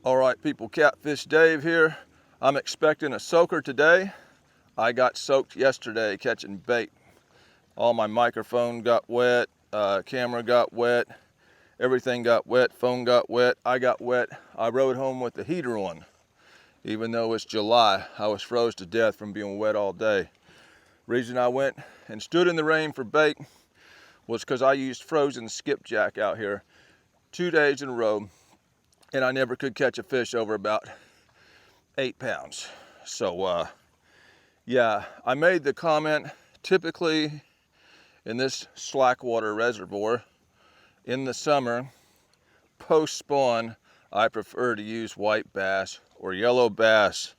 All right, people, Catfish Dave here. I'm expecting a soaker today. I got soaked yesterday catching bait. All my microphone got wet, camera got wet, everything got wet, phone got wet, I got wet. I rode home with the heater on. Even though it's July, I was froze to death from being wet all day. Reason I went and stood in the rain for bait was because I used frozen skipjack out here 2 days in a row, and I never could catch a fish over about 8 pounds. So yeah, I made the comment, typically in this slackwater reservoir in the summer, post spawn, I prefer to use white bass or yellow bass.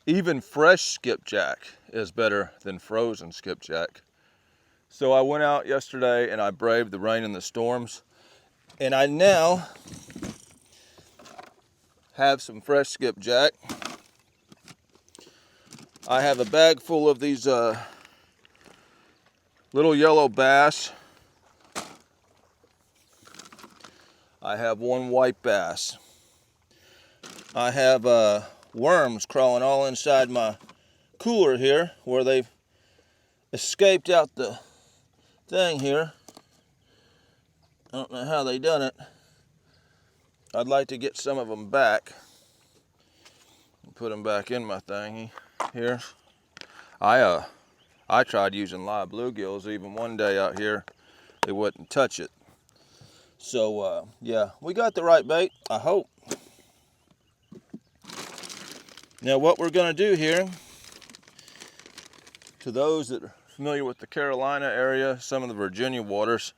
Even fresh skipjack is better than frozen skipjack. So I went out yesterday and I braved the rain and the storms, and I now have some fresh skipjack. I have a bag full of these little yellow bass. I have one white bass. I have worms crawling all inside my cooler here where they've escaped out the thing here. I don't know how they done it. I'd like to get some of them back and put them back in my thingy here. I tried using live bluegills even one day out here. They wouldn't touch it. So yeah, we got the right bait, I hope. Now what we're gonna do here, to those that are familiar with the Carolina area, some of the Virginia waters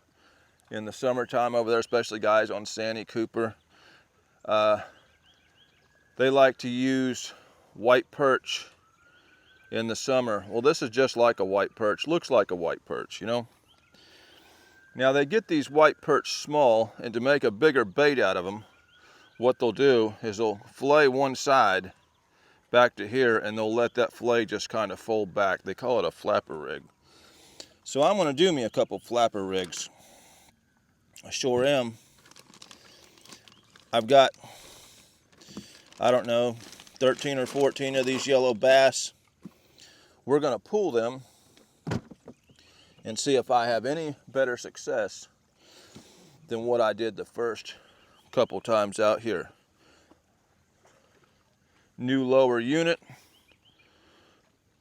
in the summertime over there, especially guys on Santee Cooper, they like to use white perch in the summer. Well, this is just like a white perch, looks like a white perch, you know. Now they get these white perch small, and to make a bigger bait out of them, what they'll do is they'll fillet one side back to here, and they'll let that fillet just kind of fold back. They call it a flapper rig. So I'm gonna do me a couple flapper rigs. I sure am. I've got, I don't know, 13 or 14 of these yellow bass. We're gonna pull them and see if I have any better success than what I did the first couple times out here. New lower unit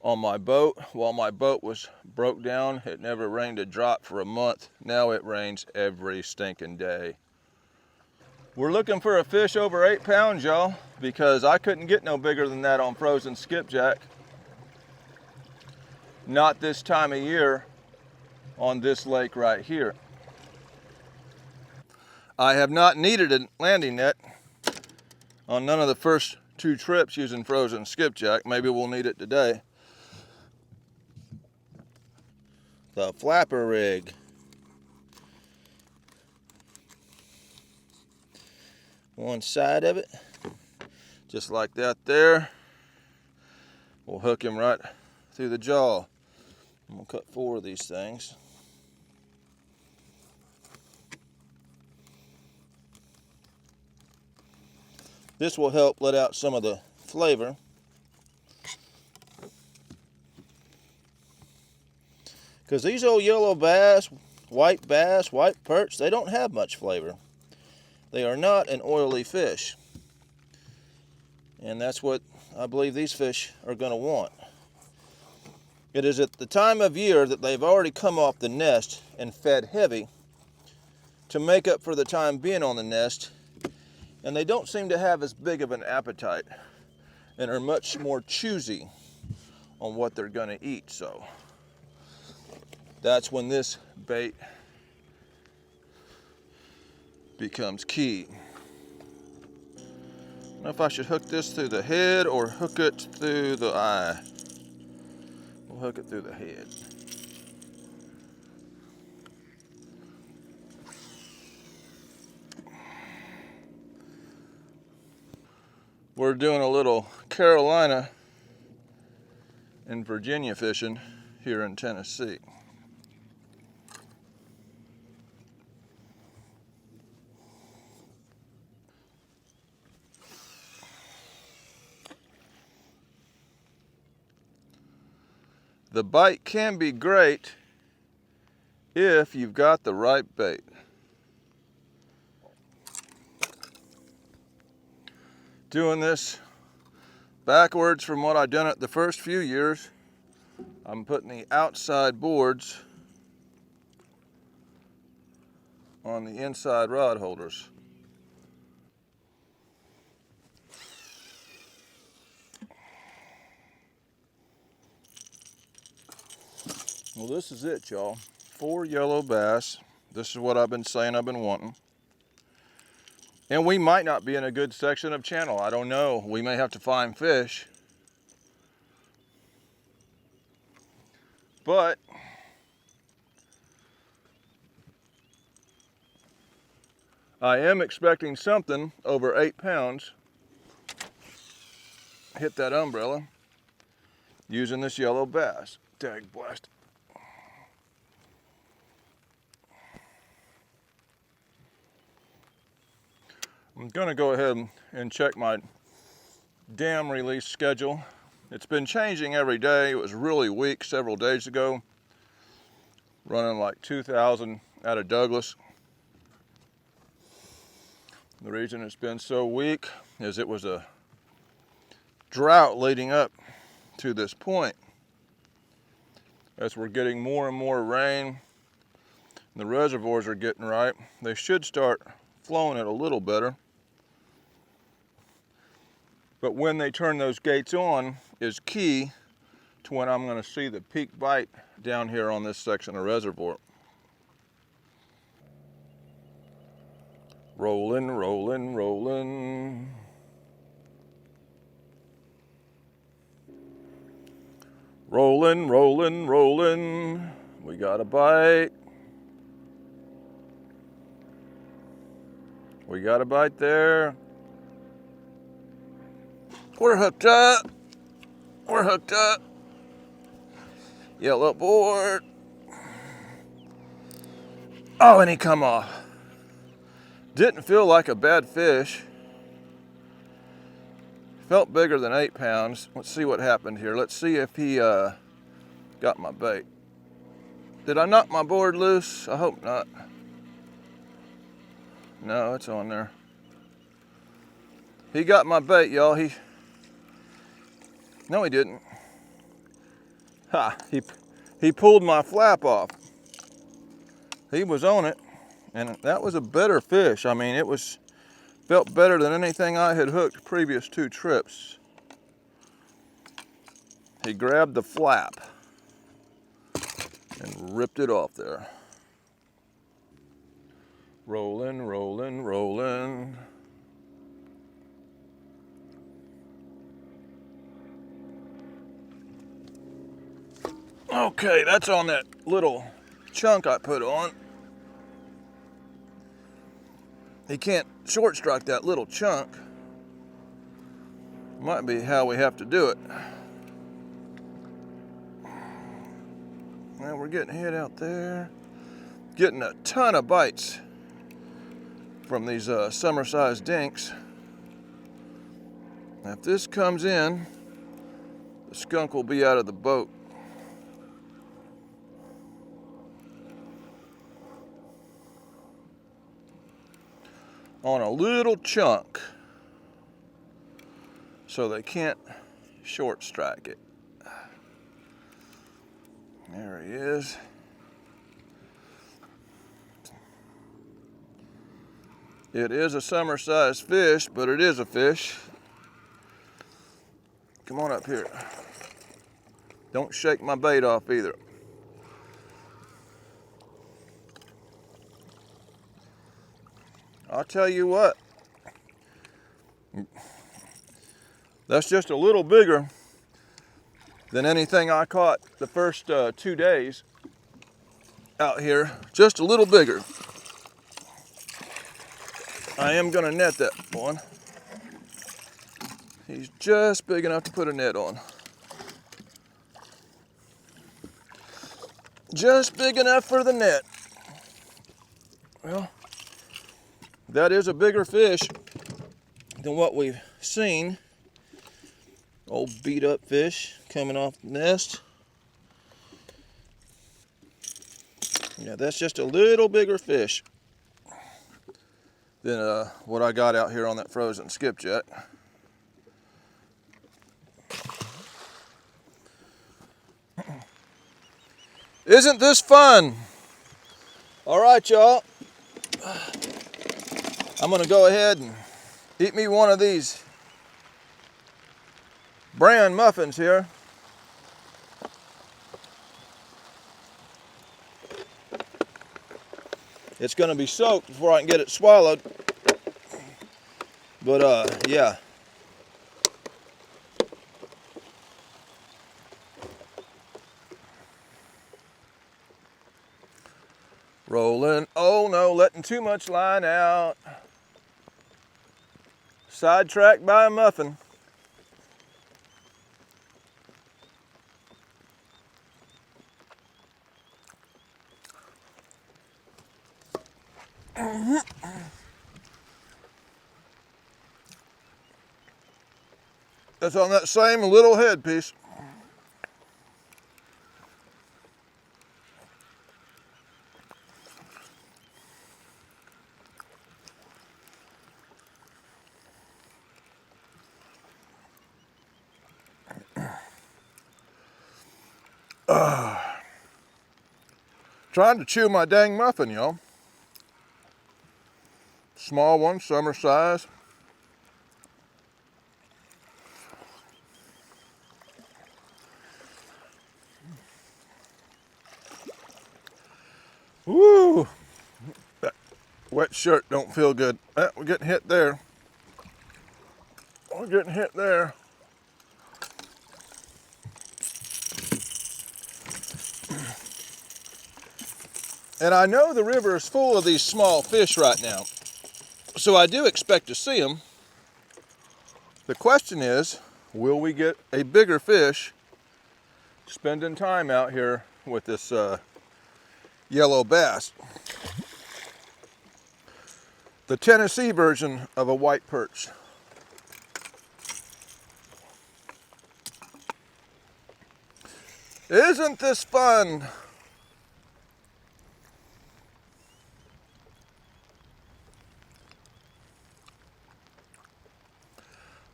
on my boat. While my boat was broke down, it never rained a drop for a month. Now it rains every stinking day. We're looking for a fish over 8 pounds, y'all, because I couldn't get no bigger than that on frozen skipjack. Not this time of year on this lake right here. I have not needed a landing net on none of the first 2 trips using frozen skipjack. Maybe we'll need it today. The flapper rig. One side of it, just like that there. We'll hook him right through the jaw. I'm gonna cut 4 of these things. This will help let out some of the flavor. Because these old yellow bass, white perch, they don't have much flavor. They are not an oily fish. And that's what I believe these fish are going to want. It is at the time of year that they've already come off the nest and fed heavy to make up for the time being on the nest, and they don't seem to have as big of an appetite and are much more choosy on what they're going to eat. So that's when this bait becomes key. I don't know if I should hook this through the head or hook it through the eye. We'll hook it through the head. We're doing a little Carolina and Virginia fishing here in Tennessee. The bite can be great if you've got the right bait. Doing this backwards from what I've done it the first few years. I'm putting the outside boards on the inside rod holders. Well, this is it, y'all. 4 yellow bass. This is what I've been saying I've been wanting. And we might not be in a good section of channel. I don't know. We may have to find fish. But I am expecting something over 8 pounds hit that umbrella using this yellow bass. Dag blast. I'm gonna go ahead and check my dam release schedule. It's been changing every day. It was really weak several days ago, running like 2,000 out of Douglas. The reason it's been so weak is it was a drought leading up to this point. As we're getting more and more rain, the reservoirs are getting right, they should start flowing it a little better. But when they turn those gates on is key to when I'm going to see the peak bite down here on this section of reservoir. Rolling, rolling, rolling. Rolling, rolling, rolling. We got a bite. We got a bite there. We're hooked up. We're hooked up. Yellow board. Oh, and he come off. Didn't feel like a bad fish. Felt bigger than 8 pounds. Let's see what happened here. Let's see if he got my bait. Did I knock my board loose? I hope not. No, it's on there. He got my bait, y'all. No, he didn't. Ha! He pulled my flap off. He was on it, and that was a better fish. I mean, felt better than anything I had hooked previous 2 trips. He grabbed the flap and ripped it off there. Rolling, rolling, rolling. Okay, that's on that little chunk I put on. He can't short strike that little chunk. Might be how we have to do it. Well, we're getting hit out there. Getting a ton of bites from these summer-sized dinks. Now, if this comes in, the skunk will be out of the boat. On a little chunk, so they can't short strike it. There he is. It is a summer-sized fish, but it is a fish. Come on up here. Don't shake my bait off either. I'll tell you what, that's just a little bigger than anything I caught the first 2 days out here. Just a little bigger. I am gonna net that one. He's just big enough to put a net on. Just big enough for the net. Well, that is a bigger fish than what we've seen. Old beat up fish coming off the nest. Yeah, that's just a little bigger fish than what I got out here on that frozen skipjack. Isn't this fun? All right, y'all. I'm gonna go ahead and eat me one of these bran muffins here. It's gonna be soaked before I can get it swallowed. But yeah. Rolling, oh no, letting too much line out. Sidetracked by a muffin. That's on that same little headpiece. Trying to chew my dang muffin, y'all. Small one, summer size. Woo! That wet shirt don't feel good. We're getting hit there. We're getting hit there. And I know the river is full of these small fish right now, so I do expect to see them. The question is, will we get a bigger fish spending time out here with this yellow bass? The Tennessee version of a white perch. Isn't this fun?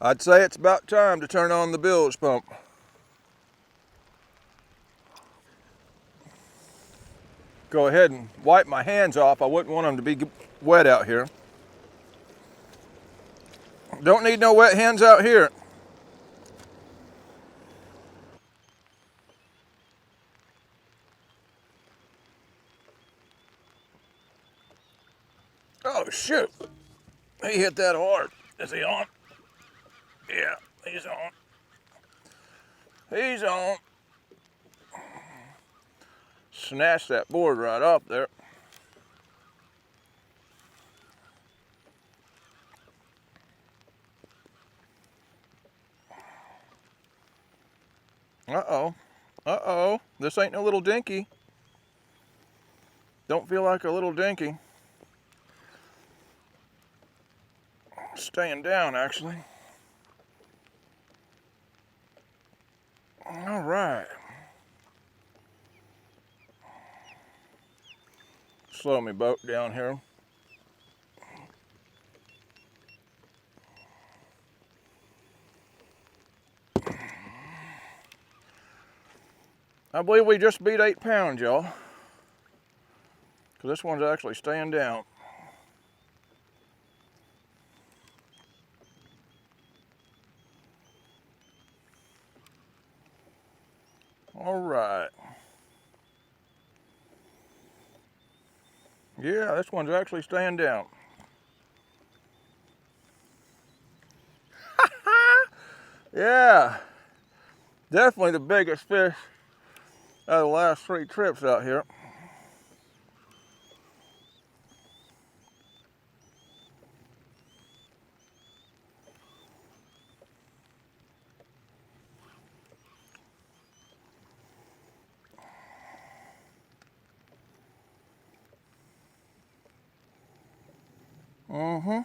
I'd say it's about time to turn on the bilge pump. Go ahead and wipe my hands off. I wouldn't want them to be wet out here. Don't need no wet hands out here. Oh shoot, he hit that hard. Is he on? Yeah, he's on. He's on. Snatched that board right off there. Uh-oh. Uh-oh. This ain't no little dinky. Don't feel like a little dinky. Staying down, actually. All right. Slow me boat down here. I believe we just beat 8 pounds, y'all. Because this one's actually staying down. All right. Yeah, this one's actually staying down. Yeah, definitely the biggest fish out of the last 3 trips out here. Mm-hmm.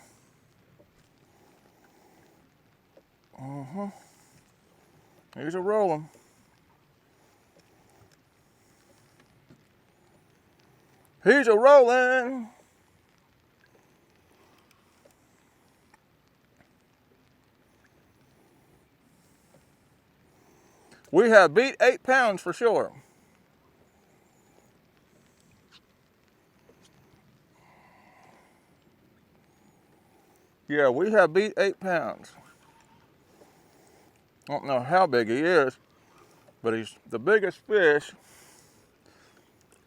Mm-hmm. He's a rolling. He's a rolling. We have beat 8 pounds for sure. Yeah, we have beat 8 pounds. I don't know how big he is, but he's the biggest fish.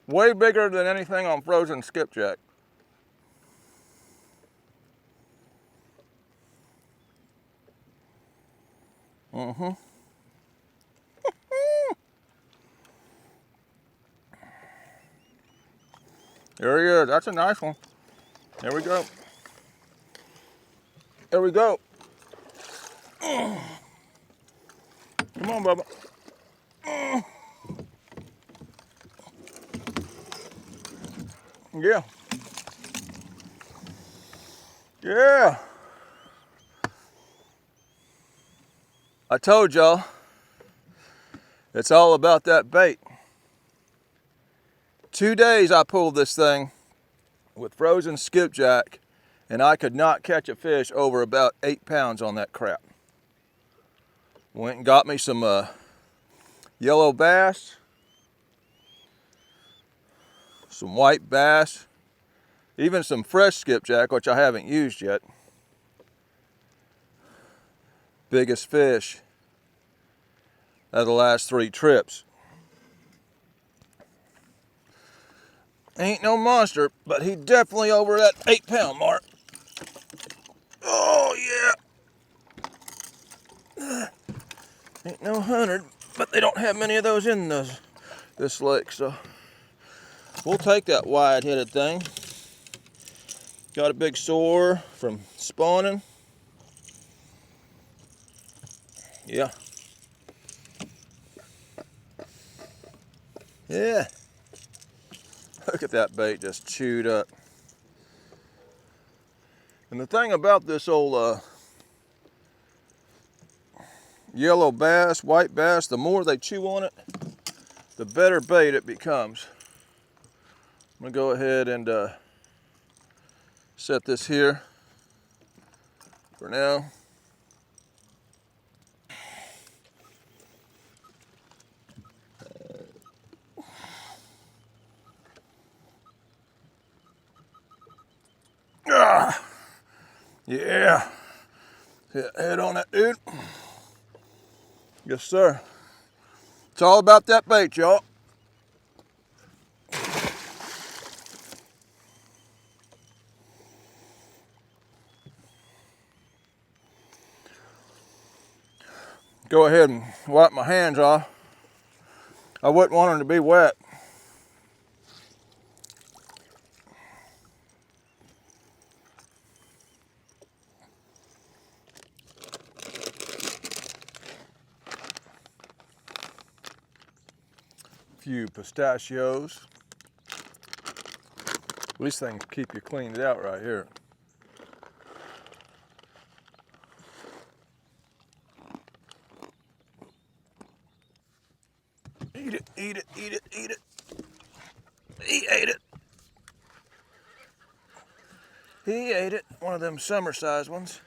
Way bigger than anything on frozen skipjack. Mm-hmm. There he is. That's a nice one. There we go. There we go. Come on, Bubba. Yeah. Yeah. I told y'all, it's all about that bait. 2 days I pulled this thing with frozen skipjack, and I could not catch a fish over about 8 pounds on that crap. Went and got me some yellow bass, some white bass, even some fresh skipjack, which I haven't used yet. Biggest fish of the last 3 trips. Ain't no monster, but he definitely over that 8 pound mark. Oh yeah. Ain't no 100, but they don't have many of those in this lake, so we'll take that wide-headed thing. Got a big sore from spawning. Yeah. Yeah. Look at that bait just chewed up. And the thing about this old yellow bass, white bass, the more they chew on it, the better bait it becomes. I'm gonna go ahead and set this here for now. Ah, yeah. Hit head on that, dude. Yes, sir. It's all about that bait, y'all. Go ahead and wipe my hands off. I wouldn't want them to be wet. A few pistachios. These things keep you cleaned out right here. Eat it, eat it, eat it, eat it. He ate it. He ate it. One of them summer-sized ones.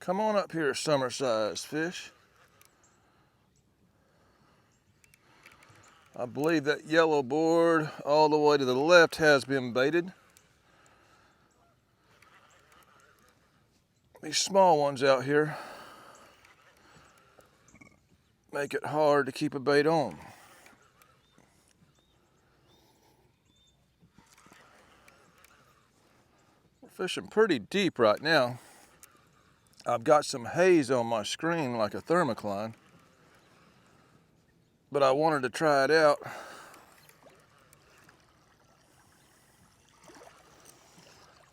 Come on up here, summer-sized fish. I believe that yellow board all the way to the left has been baited. These small ones out here make it hard to keep a bait on. We're fishing pretty deep right now. I've got some haze on my screen like a thermocline, but I wanted to try it out.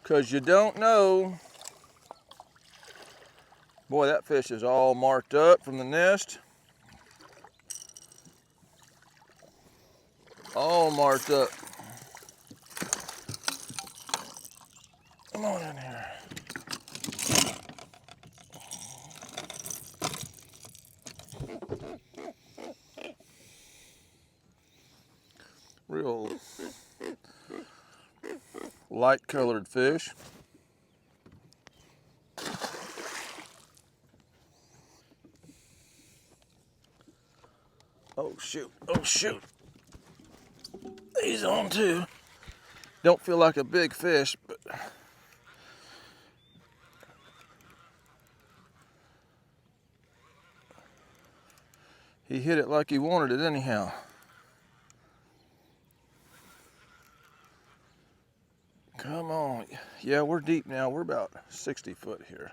Because you don't know. Boy, that fish is all marked up from the nest. All marked up. Come on in here. Real light colored fish. Oh shoot, oh shoot. He's on too. Don't feel like a big fish, but he hit it like he wanted it anyhow. Come on. Yeah, we're deep now. We're about 60 foot here.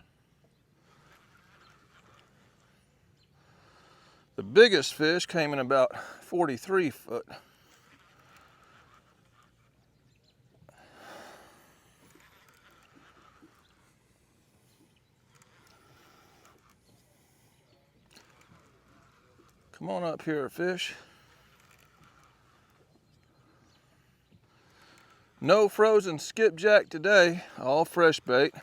The biggest fish came in about 43 foot. Come on up here, fish. No frozen skipjack today, all fresh bait.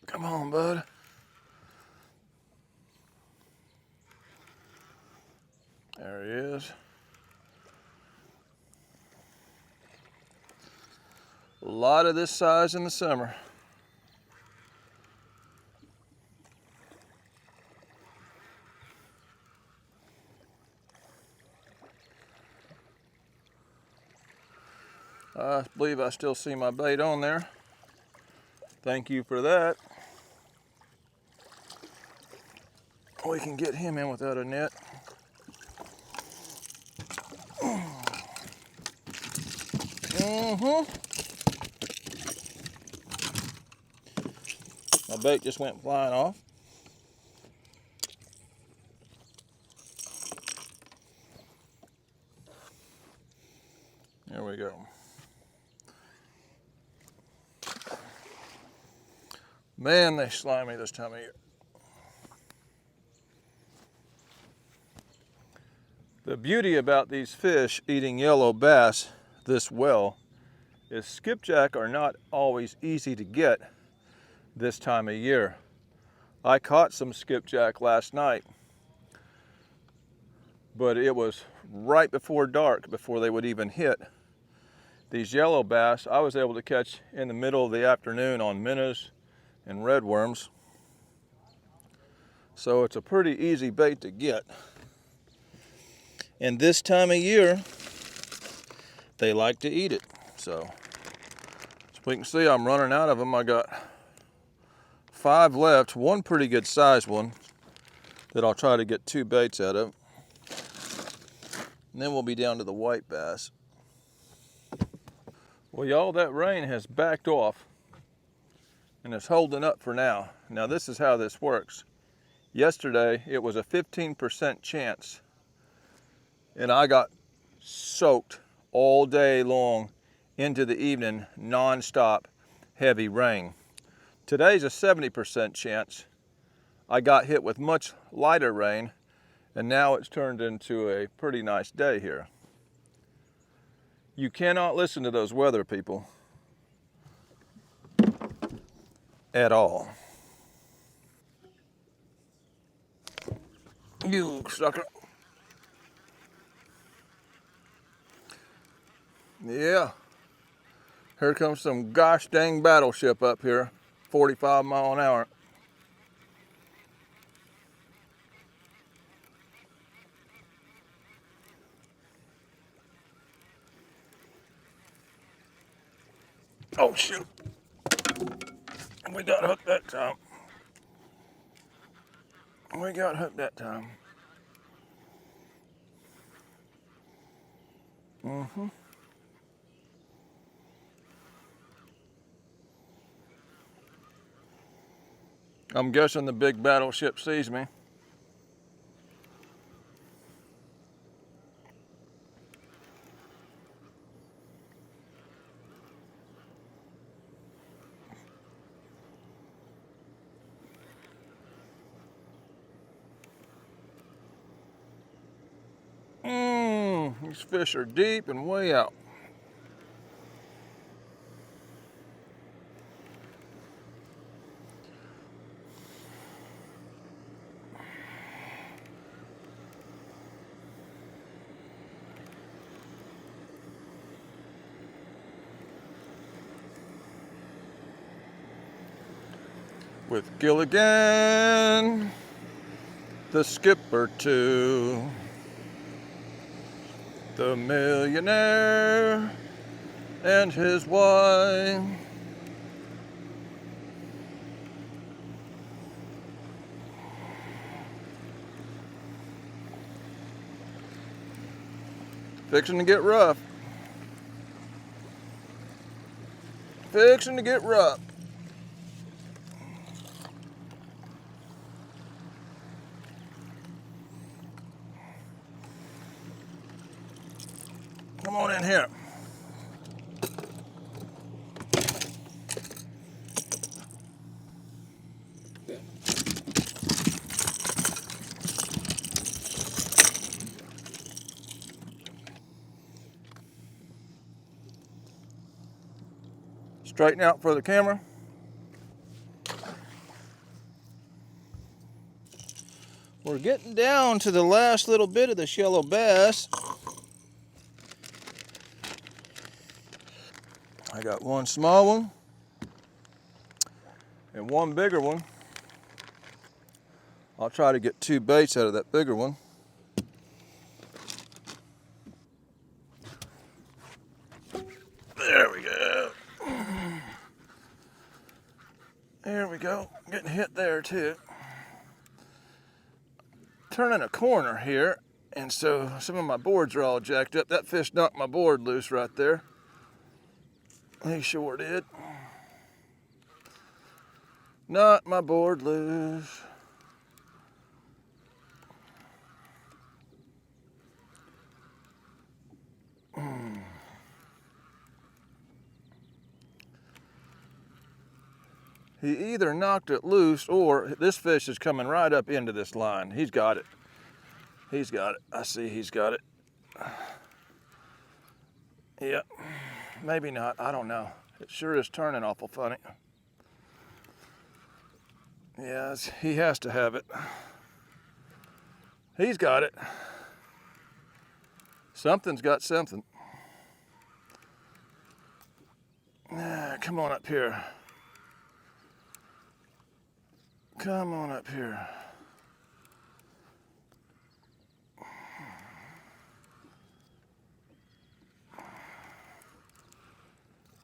Come on, bud. There he is. A lot of this size in the summer. I believe I still see my bait on there. Thank you for that. We can get him in without a net. My bait just went flying off. There we go. Man, they slimy this time of year. The beauty about these fish eating yellow bass this well is skipjack are not always easy to get this time of year. I caught some skipjack last night, but it was right before dark before they would even hit. These yellow bass I was able to catch in the middle of the afternoon on minnows and redworms. So it's a pretty easy bait to get. And this time of year, they like to eat it. So as we can see, I'm running out of them. I got 5 left, one pretty good sized one that I'll try to get 2 baits out of. And then we'll be down to the white bass. Well, y'all, that rain has backed off and it's holding up for now. Now this is how this works. Yesterday, it was a 15% chance and I got soaked all day long into the evening, non-stop heavy rain. Today's a 70% chance. I got hit with much lighter rain, and now it's turned into a pretty nice day here. You cannot listen to those weather people at all. You sucker. Yeah. Here comes some gosh dang battleship up here, 45 mile an hour. Oh shoot. We got hooked that time. We got hooked that time. I'm guessing the big battleship sees me. These fish are deep and way out. with Gilligan, the skipper too, the millionaire and his wife. Fixing to get rough. Fixing to get rough. Come on in here. Straighten out for the camera. We're getting down to the last little bit of this yellow bass. I got one small one and one bigger one. I'll try to get 2 baits out of that bigger one. There we go. There we go. Getting hit there too. Turning a corner here, and so some of my boards are all jacked up. That fish knocked my board loose right there. He sure did. Knocked my board loose. He either knocked it loose or this fish is coming right up into this line. He's got it. He's got it. I see he's got it. Yep. Maybe not. I don't know. It sure is turning awful funny. Yes, he has to have it. He's got it. Something's got something. Come on up here. Come on up here.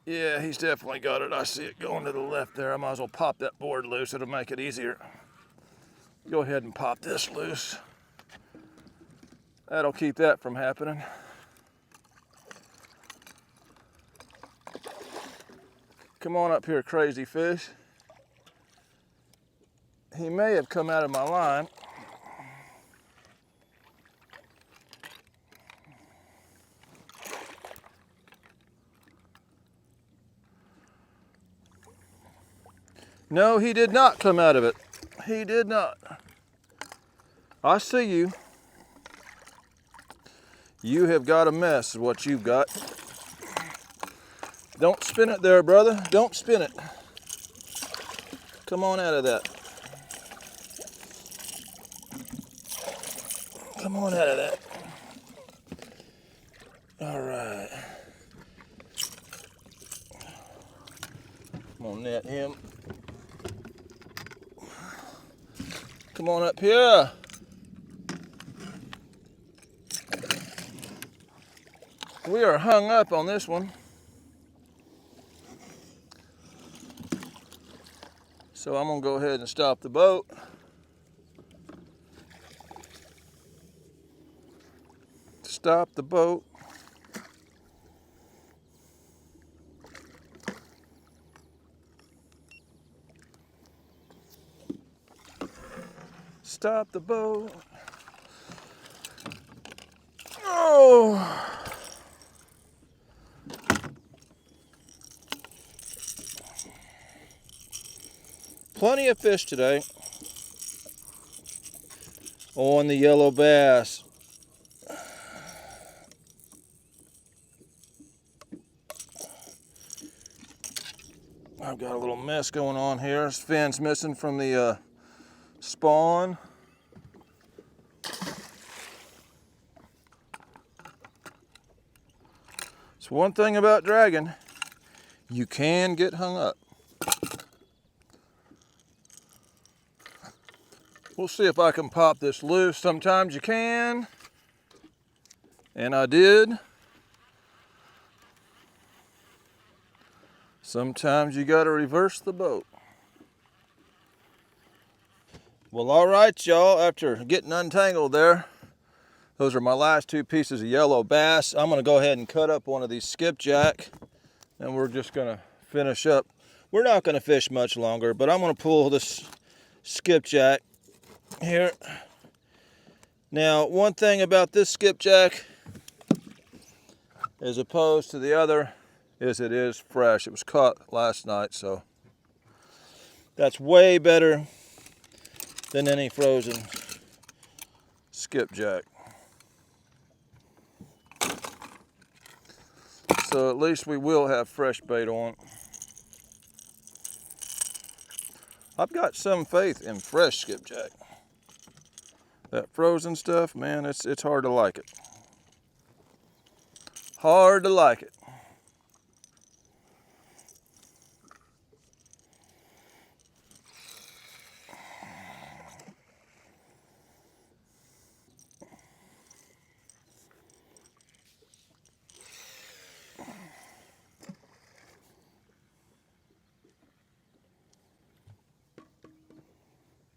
Yeah, he's definitely got it. I see it going to the left there. I might as well pop that board loose. It'll make it easier. Go ahead and pop this loose. That'll keep that from happening. Come on up here, crazy fish. He may have come out of my line. No, he did not come out of it. He did not. I see you. You have got a mess, is what you've got. Don't spin it there, brother. Don't spin it. Come on out of that. Come on out of that. All right. I'm gonna net him. Come on up here. We are hung up on this one. So I'm gonna go ahead and stop the boat. Stop the boat. Stop the boat. Oh. Plenty of fish today on the yellow bass. I've got a little mess going on here. This fin's missing from the spawn. So one thing about dragging, you can get hung up. We'll see if I can pop this loose. Sometimes you can, and I did. Sometimes you gotta reverse the boat. Well, all right, y'all, after getting untangled there, those are my last two pieces of yellow bass. I'm gonna go ahead and cut up one of these skipjack, and we're just gonna finish up. We're not gonna fish much longer, but I'm gonna pull this skipjack here. Now, one thing about this skipjack, as opposed to the other, is it is fresh. It was caught last night, so that's way better than any frozen skipjack. So at least we will have fresh bait on. I've got some faith in fresh skipjack. That frozen stuff, man, it's hard to like it. Hard to like it.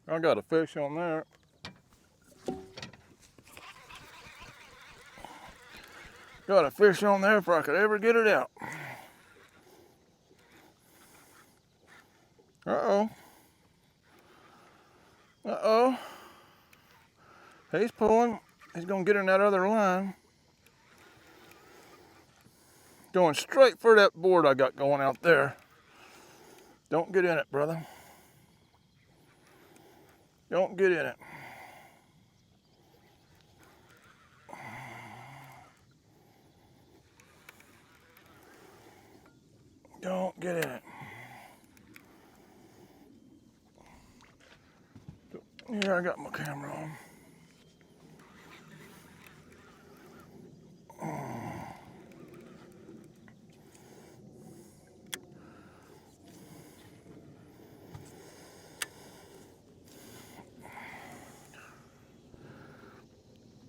I got a fish on there. Got a fish on there if I could ever get it out. Uh-oh. Uh-oh. He's pulling. He's gonna get in that other line. Going straight for that board I got going out there. Don't get in it, brother. Don't get in it. Don't get in it. Yeah, I got my camera on.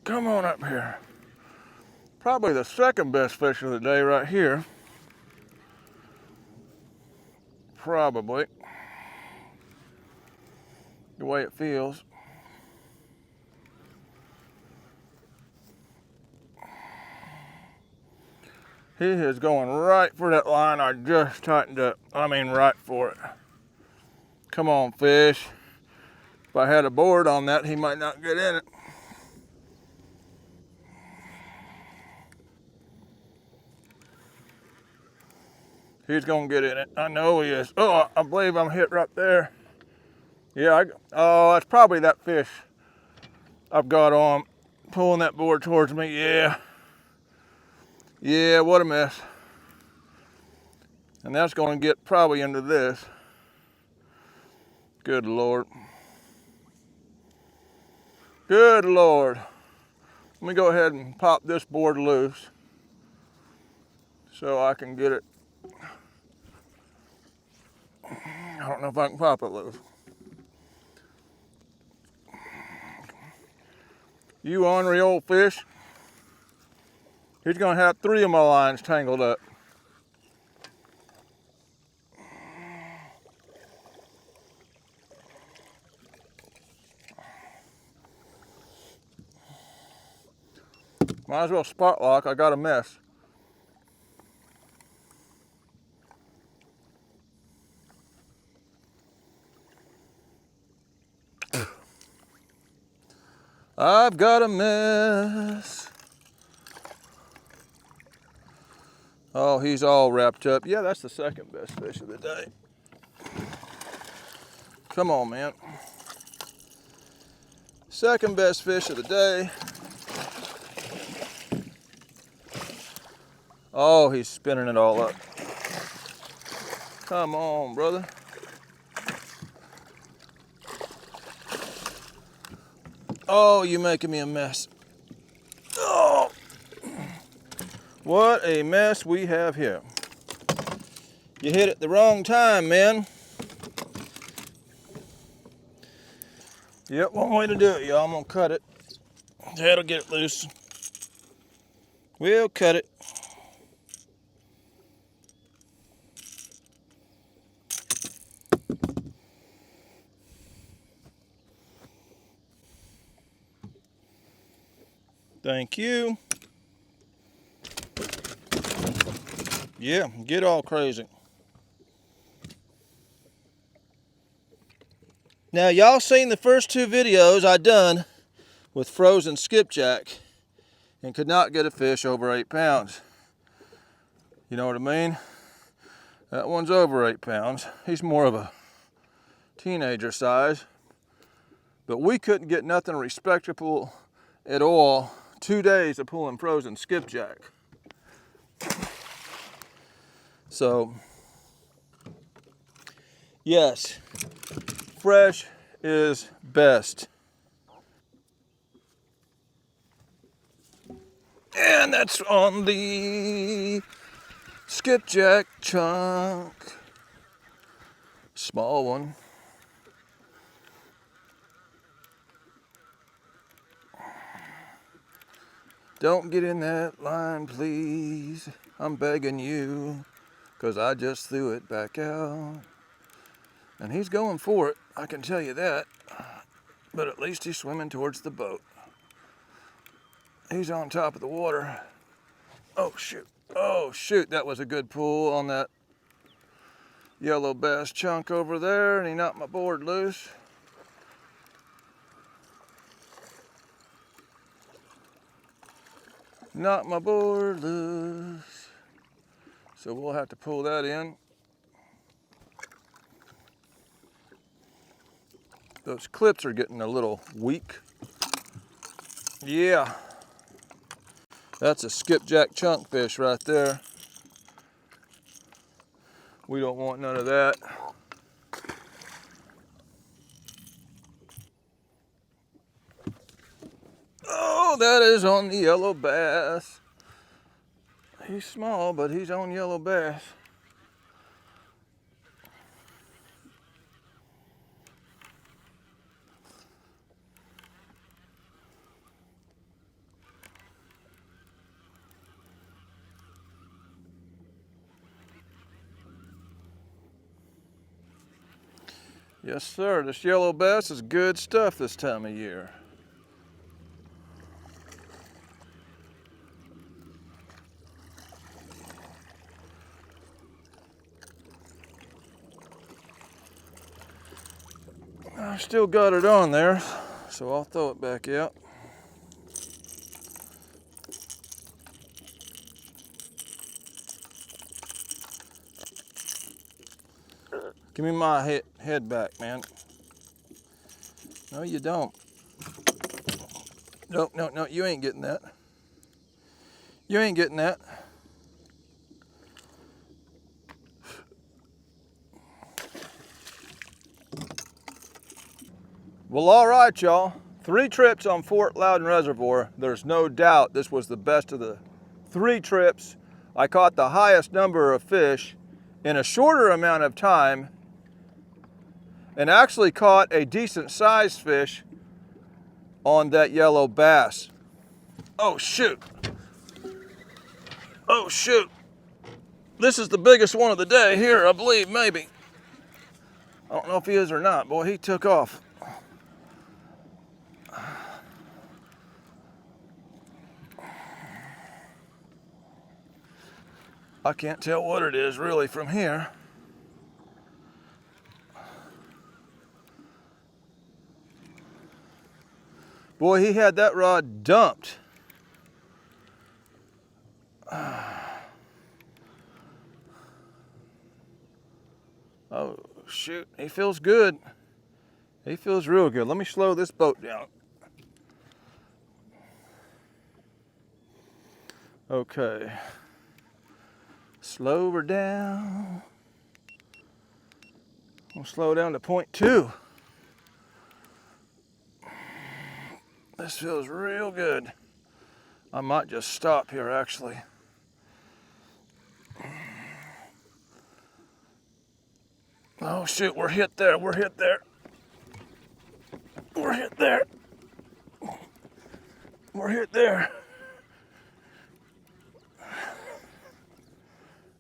Come on up here. Probably the second best fish of the day right here. Probably. The way it feels. He is going right for that line I just tightened up. I mean, right for it. Come on, fish. If I had a board on that, he might not get in it. He's gonna get in it. I know he is. Oh, I believe I'm hit right there. Yeah, oh, that's probably that fish I've got on, pulling that board towards me. Yeah. Yeah, what a mess. And that's gonna get probably into this. Good Lord. Good Lord. Let me go ahead and pop this board loose so I can get it. I don't know if I can pop it loose. You ornery old fish. He's gonna have 3 of my lines tangled up. Might as well spot lock, I got a mess. I've got a mess. Oh, he's all wrapped up. Yeah, that's the second best fish of the day. Come on, man. Second best fish of the day. Oh, he's spinning it all up. Come on, brother. Oh, you're making me a mess. Oh, what a mess we have here. You hit it the wrong time, man. Yep, one way to do it, y'all. I'm gonna cut it. That'll get it loose. We'll cut it. Thank you. Yeah, get all crazy. Now, y'all seen the first two videos I done with frozen skipjack and could not get a fish over 8 pounds. You know what I mean? That one's over 8 pounds. He's more of a teenager size. But we couldn't get nothing respectable at all. 2 days of pulling frozen skipjack. So, yes, fresh is best. And that's on the skipjack chunk. Small one. Don't get in that line, please. I'm begging you, because I just threw it back out. And he's going for it, I can tell you that. But at least he's swimming towards the boat. He's on top of the water. Oh, shoot. Oh, shoot. That was a good pull on that yellow bass chunk over there, and he knocked my board loose. Knocked my board loose. So we'll have to pull that in. Those clips are getting a little weak. Yeah. That's a skipjack chunk fish right there. We don't want none of that. Oh, that is on the yellow bass. He's small, but he's on yellow bass. Yes, sir. This yellow bass is good stuff this time of year. I still got it on there, so I'll throw it back out. Give me my head back, man. No, you don't. No, no, no, you ain't getting that. You ain't getting that. Well, all right, y'all. 3 trips on Fort Loudon Reservoir. There's no doubt this was the best of the 3 trips. I caught the highest number of fish in a shorter amount of time and actually caught a decent sized fish on that yellow bass. Oh, shoot. Oh, shoot. This is the biggest one of the day here, I believe, maybe. I don't know if he is or not. Boy, he took off. I can't tell what it is really from here. Boy, he had that rod dumped. Oh, shoot. He feels good. He feels real good. Let me slow this boat down. Okay. Slow her down. We'll slow down to 0.2. This feels real good. I might just stop here, actually. Oh, shoot, we're hit there. We're hit there. we're hit there. We're hit there.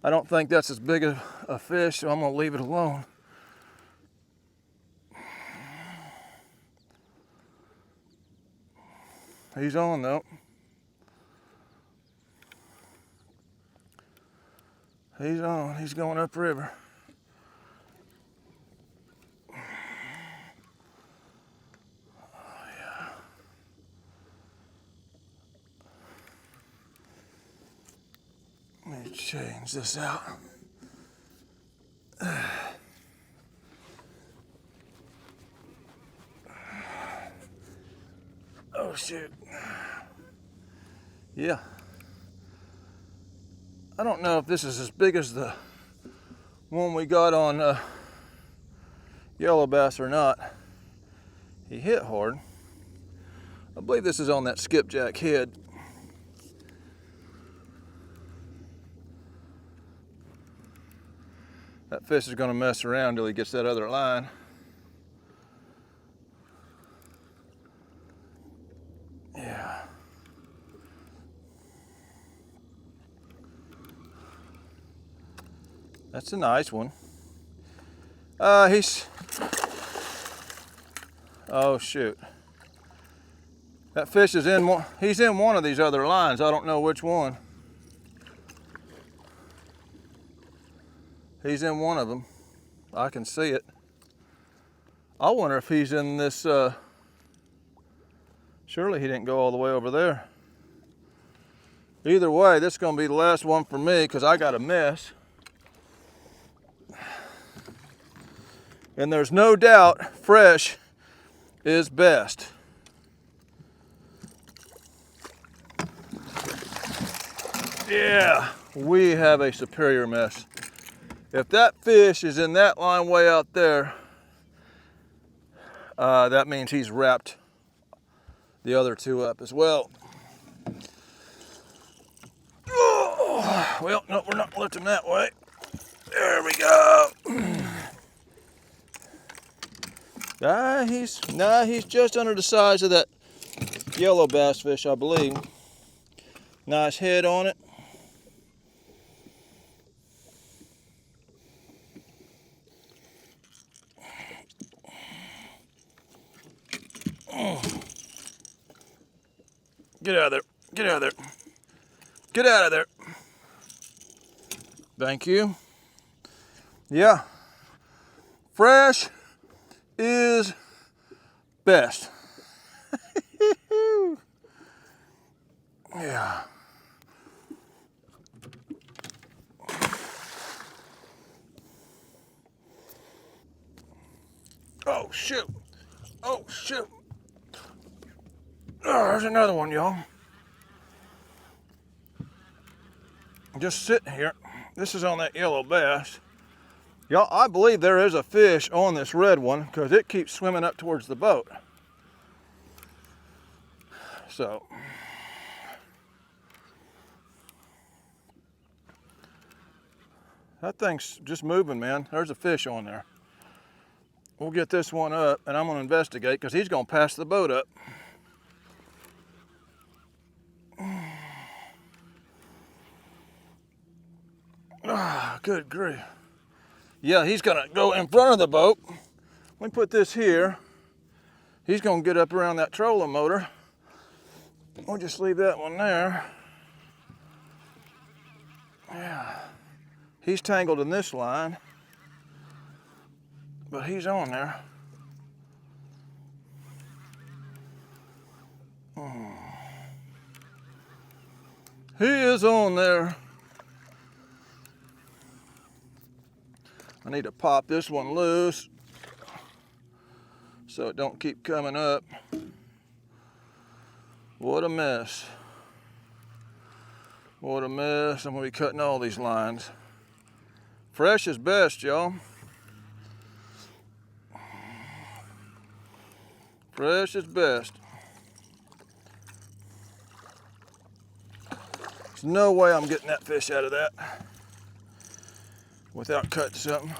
I don't think that's as big a fish, so I'm gonna leave it alone. He's on though. He's on, he's going upriver. Let me change this out. Oh shoot. Yeah. I don't know if this is as big as the one we got on yellow bass or not. He hit hard. I believe this is on that skipjack head. That fish is going to mess around until he gets that other line. Yeah. That's a nice one. Oh shoot. That fish is he's in one of these other lines. I don't know which one. He's in one of them. I can see it. I wonder if he's in this, surely he didn't go all the way over there. Either way, this is gonna be the last one for me because I got a mess. And there's no doubt fresh is best. Yeah, we have a superior mess. If that fish is in that line way out there, that means he's wrapped the other two up as well. Oh, well, no, we're not lifting that way. There we go. He's just under the size of that yellow bass fish, I believe. Nice head on it. Get out of there. Get out of there. Get out of there. Thank you. Yeah. Fresh is best. Yeah. Oh shoot. Oh shoot. Oh, there's another one, y'all. Just sitting here. This is on that yellow bass. Y'all, I believe there is a fish on this red one because it keeps swimming up towards the boat. So, that thing's just moving, man. There's a fish on there. We'll get this one up and I'm gonna investigate because he's gonna pass the boat up. Ah, good grief. Yeah, he's gonna go in front of the boat. Let me put this here. He's gonna get up around that trolling motor. We'll just leave that one there. Yeah. He's tangled in this line, but he's on there. He is on there. I need to pop this one loose so it don't keep coming up. What a mess. What a mess. I'm gonna be cutting all these lines. Fresh is best, y'all. Fresh is best. There's no way I'm getting that fish out of that without cutting something.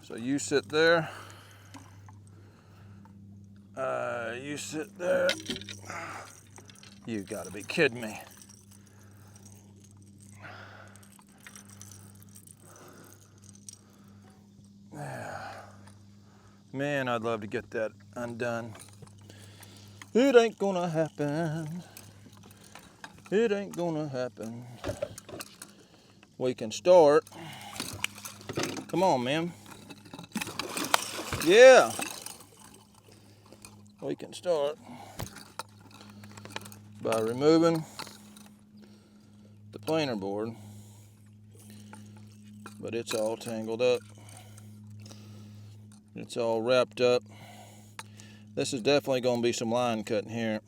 So you sit there. you sit there. You gotta be kidding me. Man, I'd love to get that undone. It ain't gonna happen. It ain't gonna happen. We can start. Come on, man. Yeah. We can start by removing the planer board, but it's all tangled up. It's all wrapped up. This is definitely going to be some line cutting here.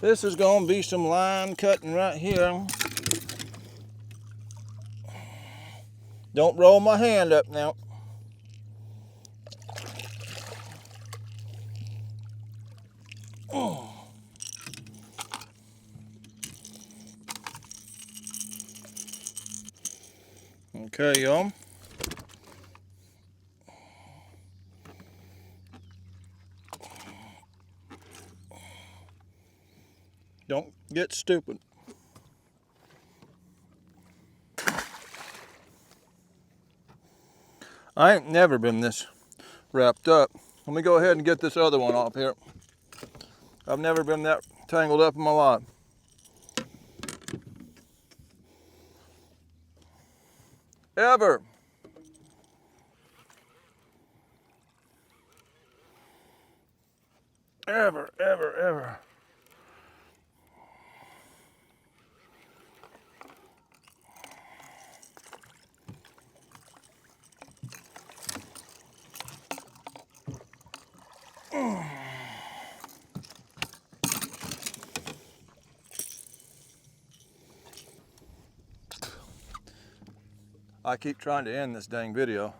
This is going to be some line cutting right here. Don't roll my hand up now. Okay, y'all. Don't get stupid. I ain't never been this wrapped up. Let me go ahead and get this other one off here. I've never been that tangled up in my life. Ever. Ever, ever, ever. I keep trying to end this dang video.